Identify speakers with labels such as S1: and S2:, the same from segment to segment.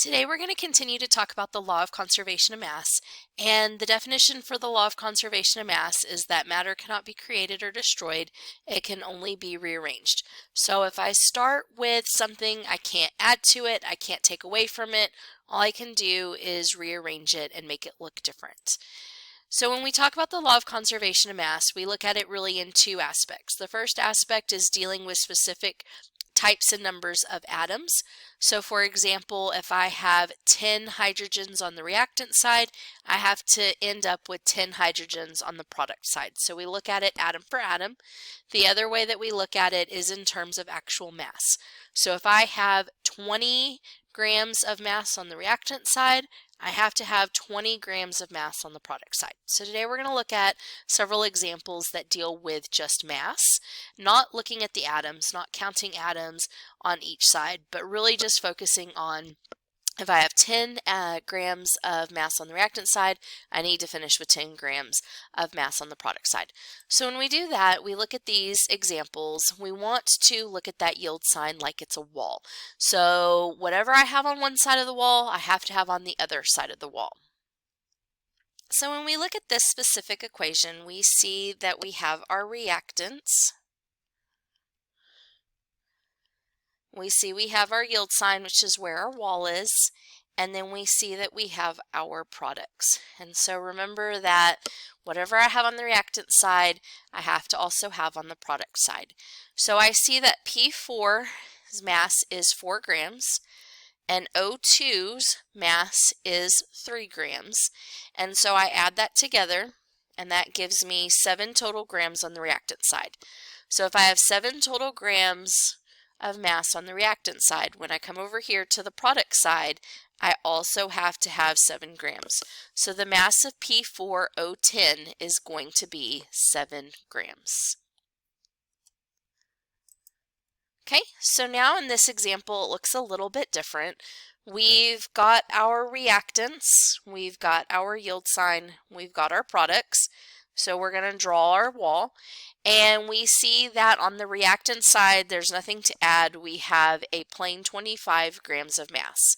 S1: Today we're going to continue to talk about the law of conservation of mass, and the definition for the law of conservation of mass is that matter cannot be created or destroyed, it can only be rearranged. So if I start with something, I can't add to it, I can't take away from it, all I can do is rearrange it and make it look different. So when we talk about the law of conservation of mass, we look at it really in two aspects. The first aspect is dealing with specific types and numbers of atoms. So for example, if I have 10 hydrogens on the reactant side, I have to end up with 10 hydrogens on the product side. So we look at it atom for atom. The other way that we look at it is in terms of actual mass. So if I have 20 grams of mass on the reactant side, I have to have 20 grams of mass on the product side. So today we're going to look at several examples that deal with just mass, not looking at the atoms, not counting atoms on each side, but really just focusing on if I have 10 grams of mass on the reactant side, I need to finish with 10 grams of mass on the product side. So when we do that, we look at these examples. We want to look at that yield sign like it's a wall. So whatever I have on one side of the wall, I have to have on the other side of the wall. So when we look at this specific equation, we see that we have our reactants. We see we have our yield sign, which is where our wall is, and then we see that we have our products. And so remember that whatever I have on the reactant side, I have to also have on the product side. So I see that P4's mass is 4 grams, and O2's mass is 3 grams. And so I add that together, and that gives me 7 total grams on the reactant side. So if I have 7 total grams of mass on the reactant side, when I come over here to the product side, I also have to have 7 grams. So the mass of P4O10 is going to be 7 grams. Okay, so now in this example it looks a little bit different. We've got our reactants, we've got our yield sign, we've got our products. So we're going to draw our wall, and we see that on the reactant side there's nothing to add. We have a plain 25 grams of mass.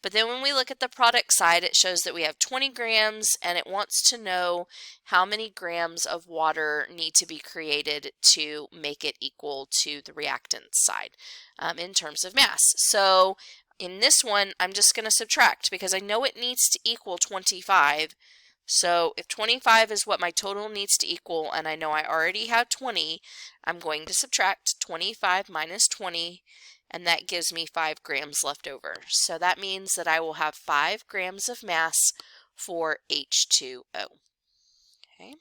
S1: But then when we look at the product side, it shows that we have 20 grams, and it wants to know how many grams of water need to be created to make it equal to the reactant side in terms of mass. So in this one, I'm just going to subtract because I know it needs to equal 25. So if 25 is what my total needs to equal, and I know I already have 20, I'm going to subtract 25 minus 20, and that gives me 5 grams left over. So that means that I will have 5 grams of mass for H2O. Okay.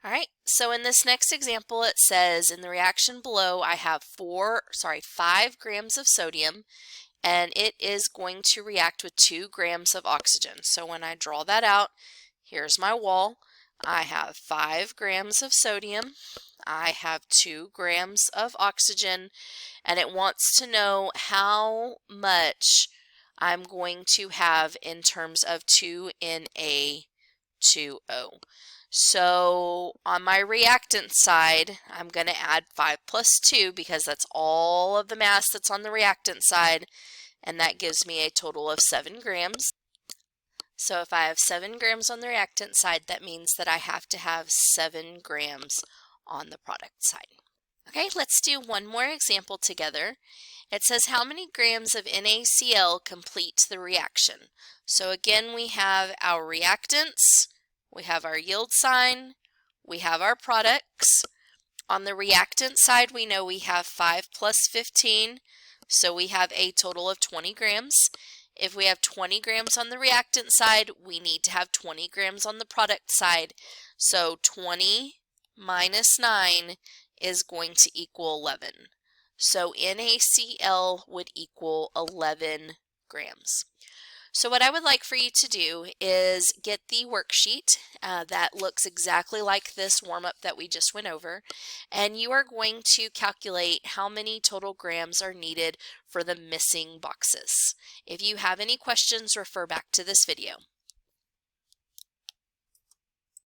S1: All right, so in this next example it says in the reaction below I have 5 grams of sodium, and it is going to react with 2 grams of oxygen. So when I draw that out, here's my wall. I have 5 grams of sodium, I have 2 grams of oxygen, and it wants to know how much I'm going to have in terms of 2Na2O. So on my reactant side, I'm going to add 5 plus 2 because that's all of the mass that's on the reactant side, and that gives me a total of 7 grams. So if I have 7 grams on the reactant side, that means that I have to have 7 grams on the product side. Okay, let's do one more example together. It says how many grams of NaCl complete the reaction. So again, we have our reactants, we have our yield sign, we have our products. On the reactant side, we know we have 5 plus 15, so we have a total of 20 grams. If we have 20 grams on the reactant side, we need to have 20 grams on the product side. So 20 minus 9 is going to equal 11. So NaCl would equal 11 grams. So what I would like for you to do is get the worksheet that looks exactly like this warm-up that we just went over, and you are going to calculate how many total grams are needed for the missing boxes. If you have any questions, refer back to this video.